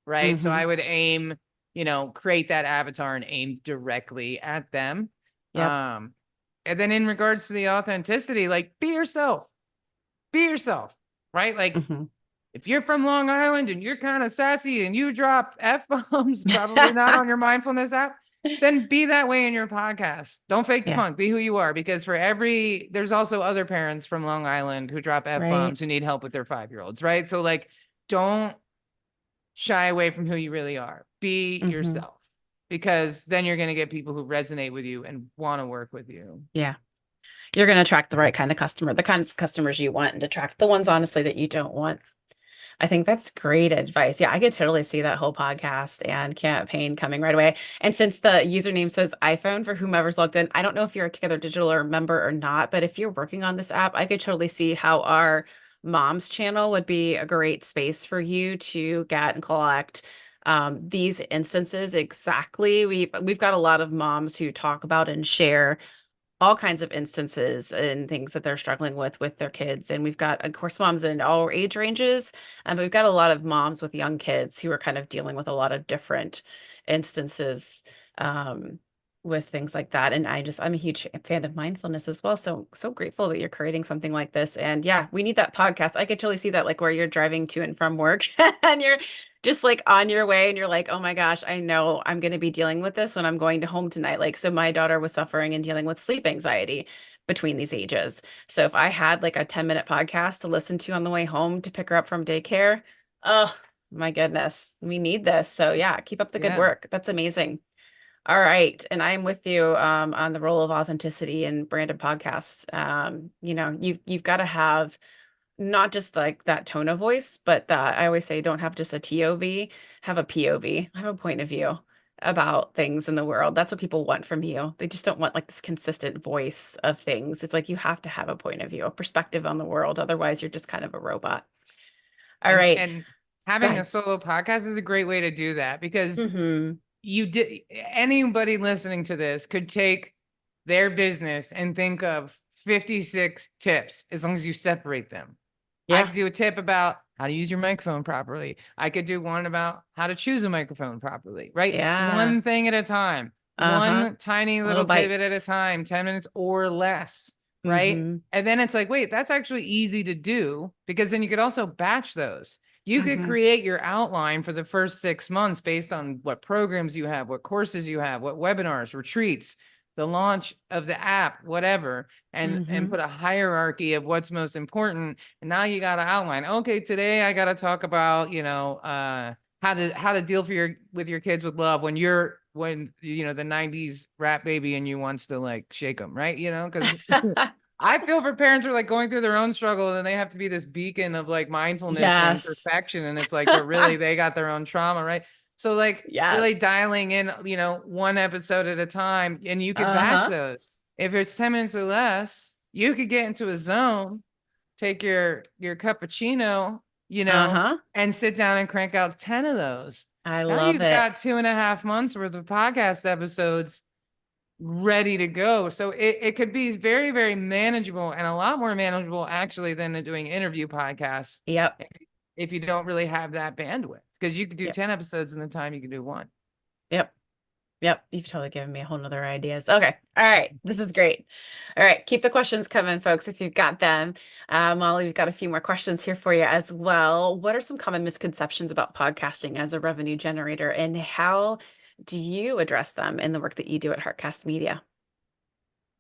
right? So Mm-hmm. I would aim, create that avatar and aim directly at them. Yep. Um, and then in regards to the authenticity, like, be yourself, right? Like, Mm-hmm. if you're from Long Island and you're kind of sassy and you drop F bombs, probably not on your mindfulness app, then be that way in your podcast. Don't fake the Yeah. funk. Be who you are, because there's also other parents from Long Island who drop F Right. bombs who need help with their 5-year-olds, right? So, like, don't shy away from who you really are. Be Mm-hmm. yourself, because then you're going to get people who resonate with you and want to work with you. Yeah. You're going to attract the right kind of customer, the kinds of customers you want, and attract the ones, honestly, that you don't want. I think that's great advice. Yeah, I could totally see that whole podcast and campaign coming right away. And since the username says iPhone for whomever's logged in, I don't know if you're a Together Digital or member or not, but if you're working on this app, I could totally see how our mom's channel would be a great space for you to get and collect these instances exactly. We've got a lot of moms who talk about and share all kinds of instances and things that they're struggling with their kids. And we've got, of course, moms in all age ranges, but we've got a lot of moms with young kids who are kind of dealing with a lot of different instances um, with things like that. And I'm a huge fan of mindfulness as well. So grateful that you're creating something like this. And yeah, we need that podcast. I could totally see that, like where you're driving to and from work and you're just like on your way and you're like, oh my gosh, I know I'm going to be dealing with this when I'm going to home tonight. Like, so my daughter was suffering and dealing with sleep anxiety between these ages. So if I had like a 10-minute podcast to listen to on the way home to pick her up from daycare, oh my goodness, we need this. So yeah, keep up the good Yeah. work. That's amazing. All right. And I'm with you on the role of authenticity and branded podcasts. You've got to have not just like that tone of voice, but that I always say don't have just a TOV, have a POV, have a point of view about things in the world. That's what people want from you. They just don't want like this consistent voice of things. It's like you have to have a point of view, a perspective on the world. Otherwise, you're just kind of a robot. All right. And Go having a ahead. solo podcast is a great way to do that, because Mm-hmm. anybody listening to this could take their business and think of 56 tips, as long as you separate them. I Yeah. could do a tip about how to use your microphone properly. I could do one about how to choose a microphone properly, right? Yeah. One thing at a time, Uh-huh. one tiny Little little tidbit at a bites. time, 10 minutes or less, right? Mm-hmm. And then it's like, wait, that's actually easy to do, because then you could also batch those. You could Mm-hmm. create your outline for the first 6 months based on what programs you have, what courses you have, what webinars, retreats, the launch of the app, whatever, and Mm-hmm. put a hierarchy of what's most important. And now you got to outline, okay, today I got to talk about, how to deal with your kids with love when you're when, the 90s rap baby in you wants to like shake them, right? Because I feel for parents who are like going through their own struggle and they have to be this beacon of like mindfulness and Yes. perfection. And it's like, but really they got their own trauma, right? So like really Yes. dialing in, one episode at a time, and you could batch Uh-huh. those. If it's 10 minutes or less, you could get into a zone, take your cappuccino, Uh-huh. and sit down and crank out 10 of those. I Now love you've it. got 2.5 months worth of podcast episodes ready to go. So it could be very, very manageable, and a lot more manageable actually than doing interview podcasts Yep. if you don't really have that bandwidth, because you could do Yep. 10 episodes in the time you can do one. Yep. Yep. You've totally given me a whole nother ideas. Okay. All right. This is great. All right. Keep the questions coming, folks, if you've got them. Molly, we've got a few more questions here for you as well. What are some common misconceptions about podcasting as a revenue generator, and how do you address them in the work that you do at Heartcast Media?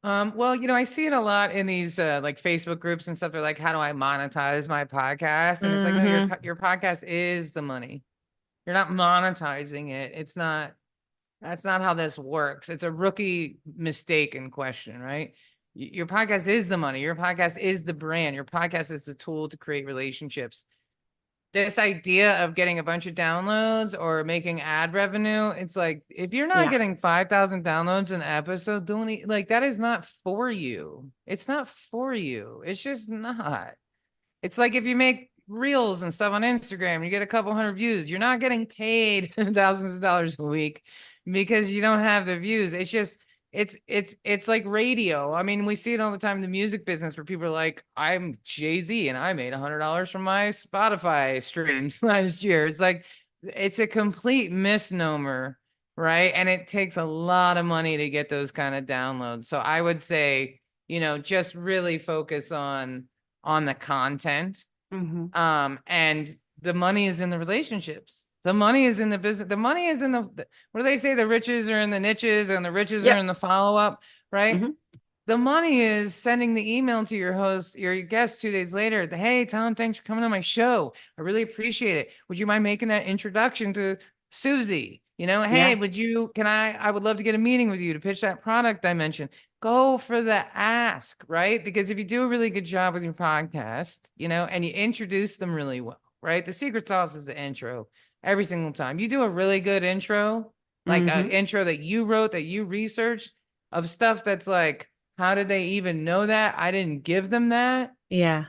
Well, I see it a lot in these like Facebook groups and stuff. They're like, how do I monetize my podcast? And it's like, no, Mm-hmm. your podcast is the money. You're not monetizing it. That's not how this works. It's a rookie mistake in question, right? Your podcast is the money. Your podcast is the brand. Your podcast is the tool to create relationships. This idea of getting a bunch of downloads or making ad revenue, it's like, if you're not Yeah. getting 5,000 downloads an episode, like that is not for you. It's not for you. It's just not. It's like if you make reels and stuff on Instagram, you get a couple hundred views, you're not getting paid thousands of dollars a week because you don't have the views. It's just, it's like radio. I mean, we see it all the time in the music business where people are like, I'm Jay-Z and I made $100 from my Spotify streams last year. It's like, it's a complete misnomer, right? And it takes a lot of money to get those kind of downloads. So I would say, just really focus on the content. Mm-hmm. And the money is in the relationships. The money is in the business. The money is in what do they say? The riches are in the niches and the riches are Yep. in the follow-up, right? Mm-hmm. The money is sending the email to your host, your guest 2 days later. Hey, Tom, thanks for coming on my show. I really appreciate it. Would you mind making that introduction to Susie? Hey, Yeah. I would love to get a meeting with you to pitch that product I mentioned. Go for the ask, right? Because if you do a really good job with your podcast, and you introduce them really well, right? The secret sauce is the intro every single time. You do a really good intro, like an Mm-hmm. intro that you wrote, that you researched, of stuff that's like, how did they even know that? I didn't give them that. Yeah.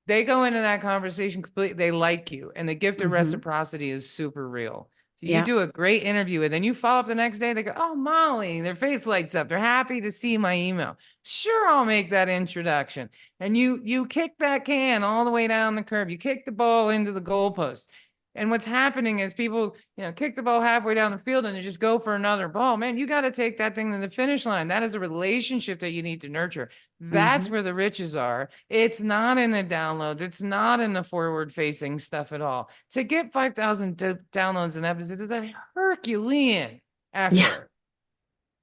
They go into that conversation completely. They like you, and the gift of Mm-hmm. reciprocity is super real. So you Yeah. do a great interview, and then you follow up the next day. They go, "Oh, Molly," their face lights up. They're happy to see my email. Sure, I'll make that introduction. And you kick that can all the way down the curb. You kick the ball into the goalpost. And what's happening is people, kick the ball halfway down the field and they just go for another ball. Man, you got to take that thing to the finish line. That is a relationship that you need to nurture. That's Mm-hmm. where the riches are. It's not in the downloads. It's not in the forward facing stuff at all. To get 5,000 downloads an episode is a Herculean Yeah. effort.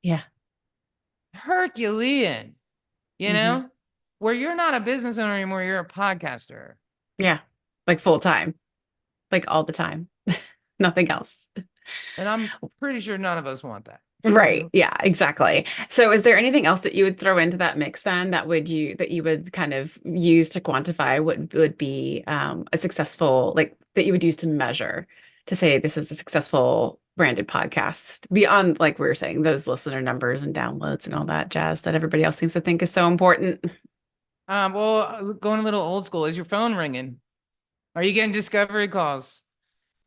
Yeah. Herculean, Mm-hmm. where you're not a business owner anymore. You're a podcaster. Yeah. Like full time, like all the time, nothing else. And I'm pretty sure none of us want that. Right. Yeah, exactly. So is there anything else that you would throw into that mix then that you would kind of use to quantify what would be a successful, like that you would use to measure to say this is a successful branded podcast beyond, like we were saying, those listener numbers and downloads and all that jazz that everybody else seems to think is so important? Well, going a little old school, is your phone ringing? Are you getting discovery calls?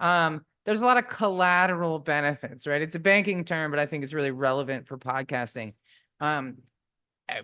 There's a lot of collateral benefits, right? It's a banking term, but I think it's really relevant for podcasting. Um,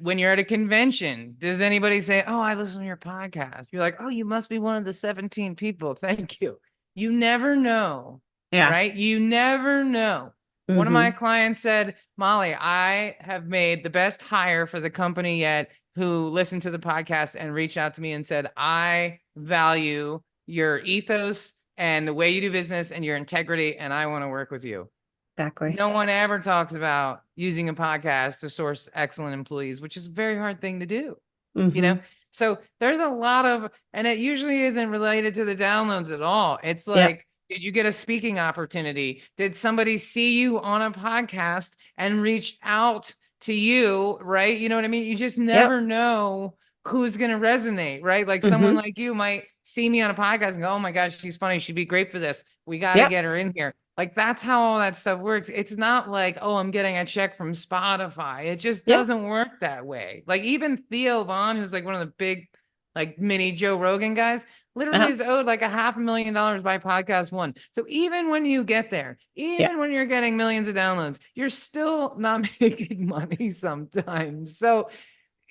when you're at a convention, does anybody say, "Oh, I listen to your podcast"? You're like, "Oh, you must be one of the 17 people." Thank you. You never know, Yeah. right? You never know. One of my Mm-hmm. clients said, "Molly, I have made the best hire for the company yet, who listened to the podcast and reached out to me and said, I value your ethos and the way you do business and your integrity, and I want to work with you." Exactly. No one ever talks about using a podcast to source excellent employees, which is a very hard thing to do, you know? Mm-hmm. So there's a lot of, and it usually isn't related to the downloads at all. It's Yep. like Did you get a speaking opportunity? Did somebody see you on a podcast and reach out to you, right? You know what I mean? You just Yep. never know who's going to resonate, right? Like someone Hmm. like you might see me on a podcast and go, "Oh my God, she's funny. She'd be great for this. We got to Yep. get her in here." Like that's how all that stuff works. It's not like, "Oh, I'm getting a check from Spotify." It just Yep. doesn't work that way. Like even Theo Vaughn, who's like one of the big, like mini Joe Rogan guys, literally Uh-huh. is owed like a $500,000 by podcast one. So even when you get there, Yeah. even when you're getting millions of downloads, you're still not making money sometimes. So,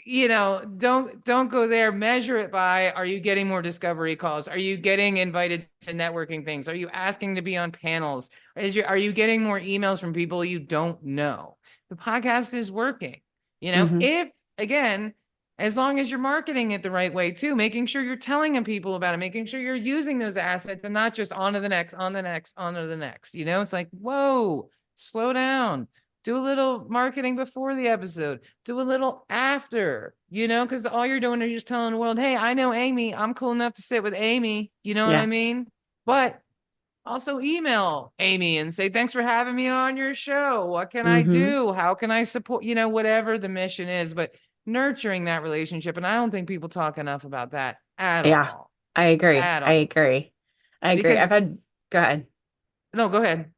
don't go there. Measure it by, are you getting more discovery calls? Are you getting invited to networking things? Are you asking to be on panels? Are you getting more emails from people you don't know? The podcast is working. Hmm. If again, as long as you're marketing it the right way too, making sure you're telling people about it, making sure you're using those assets and not just on to the next, on the next, on to the next. It's like, whoa, slow down. Do a little marketing before the episode, do a little after, because all you're doing is just telling the world, hey, I know Amy. I'm cool enough to sit with Amy. You know what I Yeah. mean? But also email Amy and say, thanks for having me on your show. What can I Hmm. do? How can I support, whatever the mission is, but nurturing that relationship. And I don't think people talk enough about that at Yeah. all, I agree. at I all. agree. I agree. Because, Go ahead. no, go ahead.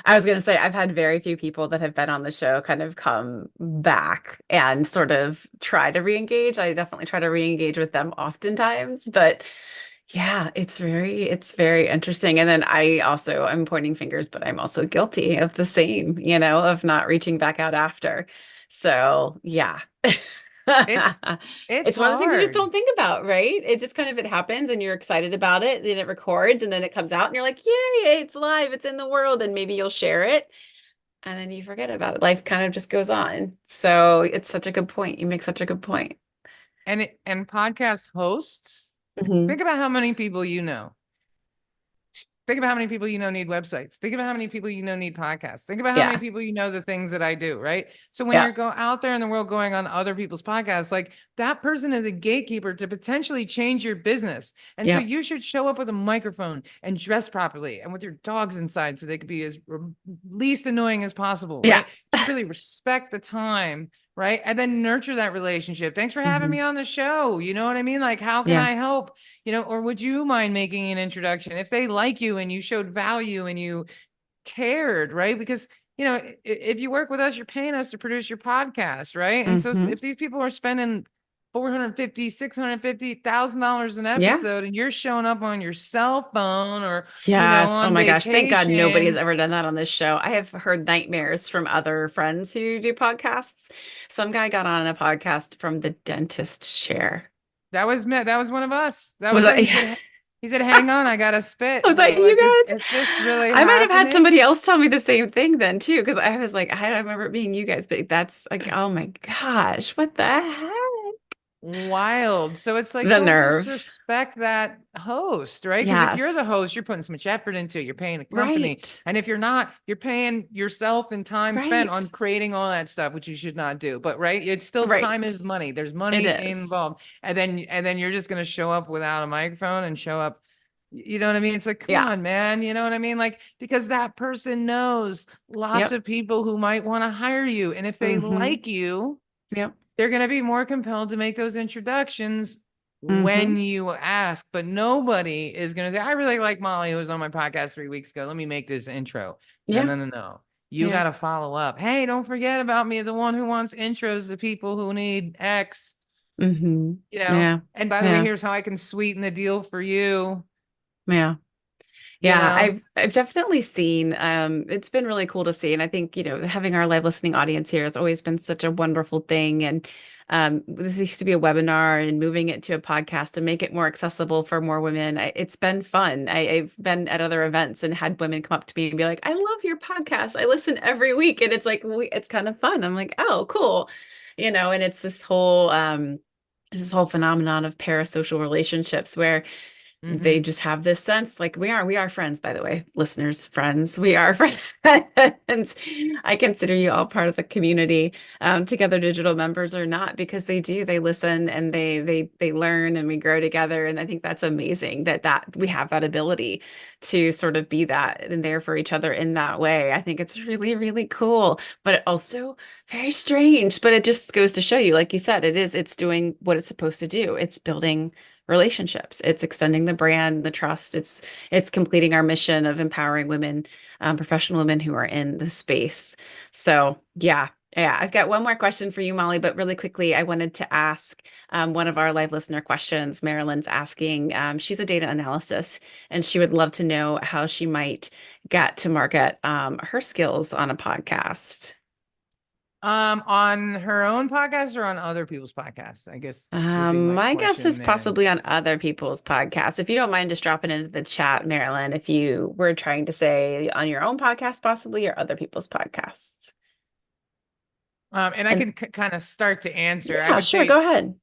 I was going to say, I've had very few people that have been on the show kind of come back and sort of try to re-engage. I definitely try to re-engage with them oftentimes, but yeah, it's very interesting. And then I'm pointing fingers, but I'm also guilty of the same, of not reaching back out after. So yeah. It's, it's It's one of those things you just hard. don't think about, right? It happens and you're excited about it, then it records and then it comes out and you're like, yay, it's live, it's in the world, and maybe you'll share it and then you forget about it. Life kind of just goes on. So it's such a good point. You make such a good point. And podcast hosts, Hmm. think about how many people you know. Think about how many people need websites. Think about how many people need podcasts. Think about how many Yeah. people the things that I do, right? So when Yeah. you're out there in the world going on other people's podcasts, like that person is a gatekeeper to potentially change your business. And so Yeah. you should show up with a microphone and dress properly and with your dogs inside so they could be as least annoying as possible, Yeah. right? You should really respect the time, right? And then nurture that relationship. Thanks for having Hmm. me on the show. You know what I mean? Like, how can Yeah. I help? Or would you mind making an introduction if they like you and you showed value and you cared, right? Because, if you work with us, you're paying us to produce your podcast, right? And so Hmm. if these people are spending 450, $650,000 an Yeah. episode and you're showing up on your cell phone or, Yes. Oh on my gosh. Thank God nobody has vacation. ever done that on this show. I have heard nightmares from other friends who do podcasts. Some guy got on a podcast from the dentist chair. That was one of us. That Was was that, it. He said, hang on, I got to spit. was And we that were you like, guys? is this really I might have had happening? somebody else tell me the same thing then too, because I was like, I don't remember it being you guys, but that's like, oh my gosh, what the heck? Wild. So it's like, The don't nerve. disrespect that host, right? Because if you're the Yes. host, you're putting so much effort into it. You're paying a company. Right. And if you're not, you're paying yourself and time spent on Right. creating all that stuff, which you should not do. But right, it's still time Right. is money. There's It money is. involved. And then you're just gonna show up without a microphone and show up. You know what I mean? It's like, come Yeah. on, man. You know what I mean? Like, because that person knows lots Yep. of people who might want to hire you. And if they Hmm. like you, Yep. they're going to be more compelled to make those introductions when Hmm. you ask, but nobody is going to say, I really like Molly, who was on my podcast 3 weeks ago. Let me make this intro. No, Yeah. no, no, no. You Yeah. got to follow up. Hey, don't forget about me, the one who wants intros to people who need X, Hmm. Yeah. and by the way, Yeah. here's how I can sweeten the deal for you, Yeah. you Yeah, know? I've definitely seen it's been really cool to see. And I think, having our live listening audience here has always been such a wonderful thing. And this used to be a webinar and moving it to a podcast to make it more accessible for more women. It's been fun. I've been at other events and had women come up to me and be like, I love your podcast. I listen every week. And it's like it's kind of fun. I'm like, oh, cool. And it's this whole phenomenon of parasocial relationships where They Mm-hmm. just have this sense, like we are friends, by the way, listeners, friends. We are friends. I consider you all part of the community, together digital members or not, because they listen and they learn and we grow together. And I think that's amazing that we have that ability to sort of be that and there for each other in that way. I think it's really, really cool, but also very strange. But it just goes to show you, like you said, it's doing what it's supposed to do. It's building relationships. It's extending the brand, the trust. It's completing our mission of empowering women, professional women who are in the space. So yeah. Yeah, I've got one more question for you, Molly, but really quickly, I wanted to ask one of our live listener questions. Marilyn's asking, she's a data analysis, and she would love to know how she might get to market her skills on a podcast. On her own podcast or on other people's podcasts, I guess would be my My guess question is there. possibly on other people's podcasts. If you don't mind just dropping into the chat, Marilyn, if you were trying to say on your own podcast, possibly, or other people's podcasts. And I And could kind of start to answer. I yeah, would sure, go say ahead.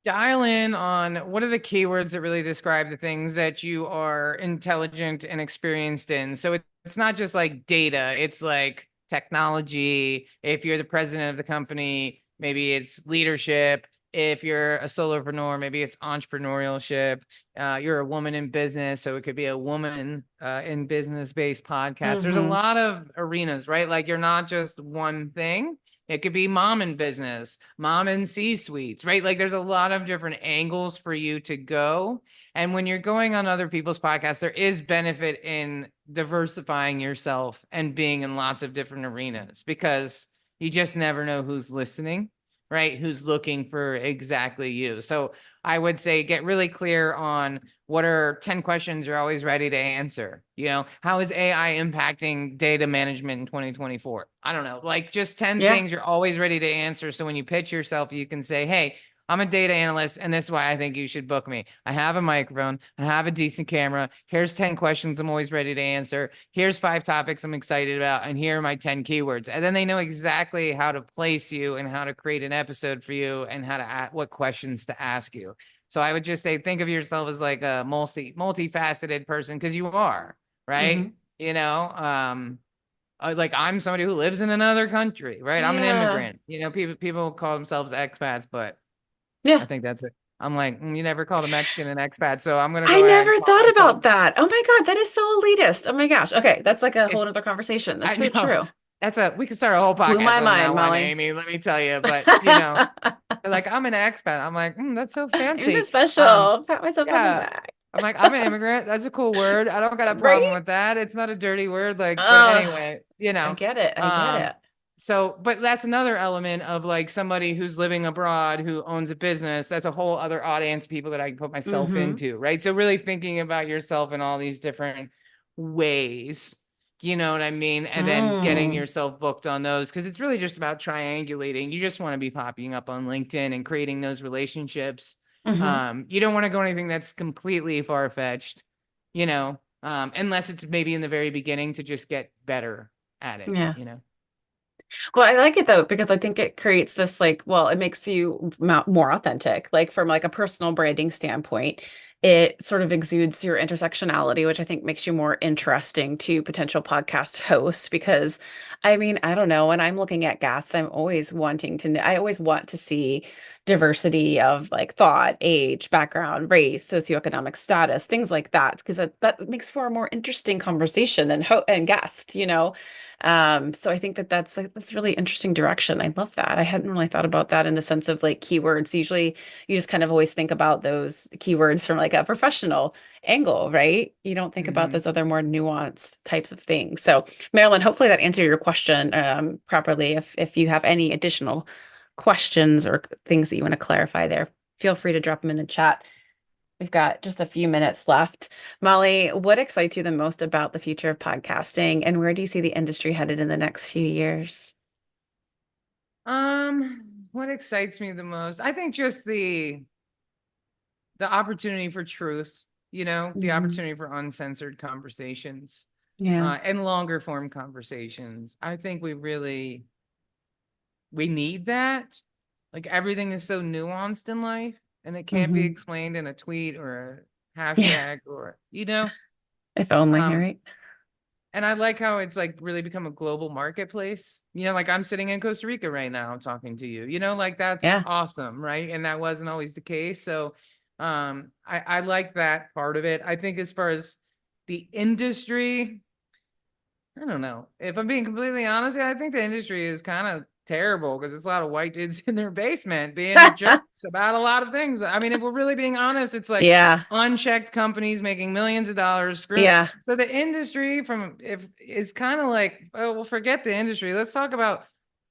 dial in on what are the keywords that really describe the things that you are intelligent and experienced in. So it's not just like data, it's like technology. If you're the president of the company, maybe it's leadership. If you're a solopreneur, maybe it's entrepreneurship. You're a woman in business, so it could be a woman in business based podcast. There's a Mm-hmm. lot of arenas, right? Like you're not just one thing. It could be mom in business, mom in C-suites, right? Like there's a lot of different angles for you to go. And when you're going on other people's podcasts, there is benefit in diversifying yourself and being in lots of different arenas because you just never know who's listening, right? Who's looking for exactly you. So I would say get really clear on what are 10 questions you're always ready to answer. How is AI impacting data management in 2024? I don't know, like just 10 Yeah. things you're always ready to answer. So when you pitch yourself, you can say, hey, I'm a data analyst, and this is why I think you should book me. I have a microphone. I have a decent camera. Here's 10 questions I'm always ready to answer. Here's 5 topics I'm excited about. And here are my 10 keywords. And then they know exactly how to place you and how to create an episode for you and how to what questions to ask you. So I would just say, think of yourself as like a multifaceted person because you are, right? Mm-hmm. Like I'm somebody who lives in another country, right? I'm an Yeah. immigrant. People call themselves expats, but I Yeah. think that's it. I'm like, you never called a Mexican an expat, so I'm gonna I go ahead and never call thought myself. about that. Oh my God, that is so elitist. Oh my gosh. Okay, that's like a whole It's other conversation. That's I so know true. we could start a whole Just blew podcast my on mind, that one, Molly. Amy. Let me tell you, but they're like, I'm an expat. I'm like, that's so You're so fancy. Um, special. Pat myself on the yeah. back. I'm like, I'm an immigrant. That's a cool word. I don't got a problem Right? with that. It's not a dirty word. Like, but Ugh. anyway, I get it. I get it. but that's another element of like somebody who's living abroad who owns a business. That's a whole other audience of people that I can put myself Mm-hmm. into, right? So really thinking about yourself in all these different ways, you know what I mean? And then getting Mm. yourself booked on those because it's really just about triangulating. You just want to be popping up on LinkedIn and creating those relationships. Mm-hmm. You don't want to go anything that's completely far-fetched, unless it's maybe in the very beginning to just get better at Yeah. it. Well, I like it though because I think it creates this like, well, it makes you more authentic. Like from like a personal branding standpoint, it sort of exudes your intersectionality, which I think makes you more interesting to potential podcast hosts. Because I mean, I don't know, when I'm looking at guests, I'm always wanting to know, I always want to see diversity of like thought, age, background, race, socioeconomic status, things like that, because that makes for a more interesting conversation and guest. So I think that's really interesting direction. I love that. I hadn't really thought about that in the sense of like keywords. Usually you just kind of always think about those keywords from like a professional angle, right? You don't think about Mhm. those other more nuanced type of things. So Marilyn, hopefully that answered your question properly. If you have any additional questions or things that you want to clarify there, feel free to drop them in the chat. We've got just a few minutes left. Molly, what excites you the most about the future of podcasting, and where do you see the industry headed in the next few years? What excites me the most? I think just the opportunity for truth, the Hmm. opportunity for uncensored conversations, Yeah. and longer form conversations. I think we need that. Like everything is so nuanced in life and it can't be Hmm. explained in a tweet or hashtag, Yeah. or If only, um, right? and I like how it's like really become a global marketplace. Like I'm sitting in Costa Rica right now talking to you. Like that's Yeah. awesome, right? And that wasn't always the case. So I like that part of it. I think as far as the industry, I don't know. If I'm being completely honest, I think the industry is kind of terrible because it's a lot of white dudes in their basement being jerks about a lot of things. I mean, if we're really being honest, it's like Yeah. unchecked companies making millions of dollars. Yeah. So the industry from if is kind of like, oh, well, forget the industry. Let's talk about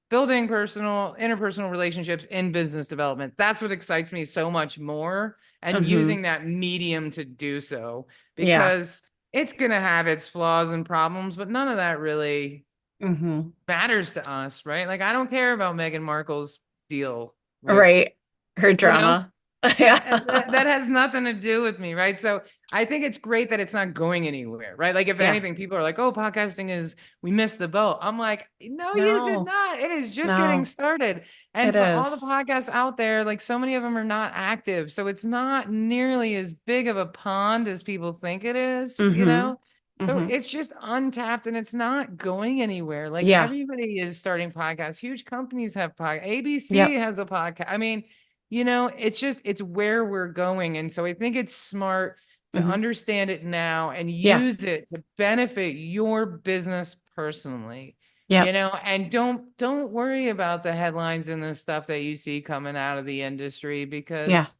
building interpersonal relationships in business development. That's what excites me so much more, and Hmm. using that medium to do so, Yeah. because it's going to have its flaws and problems, but none of that really Hmm. matters to us, right? Like, I don't care about Meghan Markle's deal with, Right. Her you know, drama. yeah, Yeah. that has nothing to do with me, right? So I think it's great that it's not going anywhere, right? Like, if Yeah. anything, people are like, "Oh, podcasting is we missed the boat." I'm like, "No, you did No, not. It is just getting no, started." And it for all the is. podcasts out there, like so many of them are not active, so it's not nearly as big of a pond as people think it is. Hmm. So Hmm. it's just untapped and it's not going anywhere. Like Yeah. everybody is starting podcasts. Huge companies have podcasts. ABC Yep. has a podcast. I mean, it's where we're going. And so I think it's smart to Hmm. understand it now and Yeah. use it to benefit your business personally. Yep. And don't worry about the headlines and the stuff that you see coming out of the industry, Yeah. because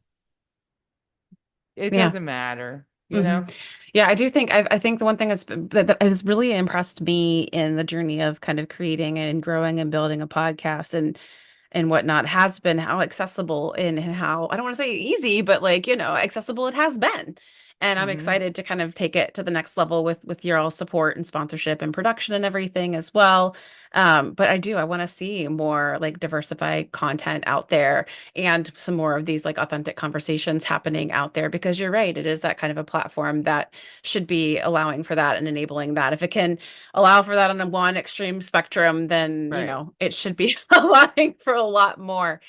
it Yeah. doesn't matter, you Hmm. know? Yeah, I do think I think the one thing that has really impressed me in the journey of kind of creating and growing and building a podcast and whatnot has been how accessible and how I don't want to say easy, but like, accessible it has been. And I'm Hmm. excited to kind of take it to the next level with your all support and sponsorship and production and everything as well. But I want to see more like diversified content out there and some more of these like authentic conversations happening out there because you're right, it is that kind of a platform that should be allowing for that and enabling that. If it can allow for that on a one extreme spectrum, then Right. it should be allowing for a lot more.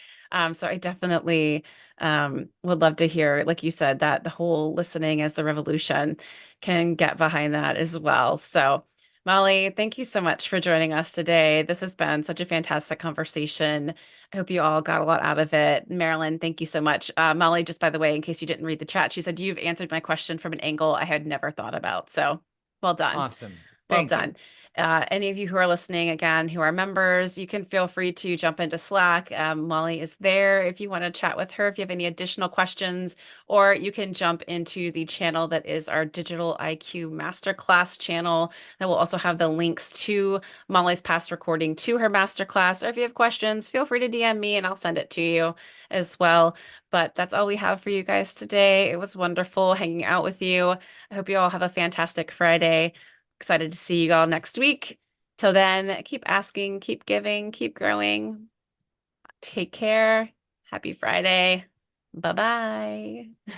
So I definitely would love to hear, like you said, that the whole listening as the revolution can get behind that as well. So Molly, thank you so much for joining us today. This has been such a fantastic conversation. I hope you all got a lot out of it. Marilyn, thank you so much. Molly, just by the way, in case you didn't read the chat, she said you've answered my question from an angle I had never thought about. So well done. Awesome. Well Thank you. done. Any of you who are listening again, who are members, you can feel free to jump into Slack. Molly is there if you want to chat with her, if you have any additional questions, or you can jump into the channel that is our Digital IQ Masterclass channel. That will also have the links to Molly's past recording to her masterclass. Or if you have questions, feel free to DM me and I'll send it to you as well. But that's all we have for you guys today. It was wonderful hanging out with you. I hope you all have a fantastic Friday. Excited to see you all next week. Till then, keep asking, keep giving, keep growing. Take care. Happy Friday. Bye bye.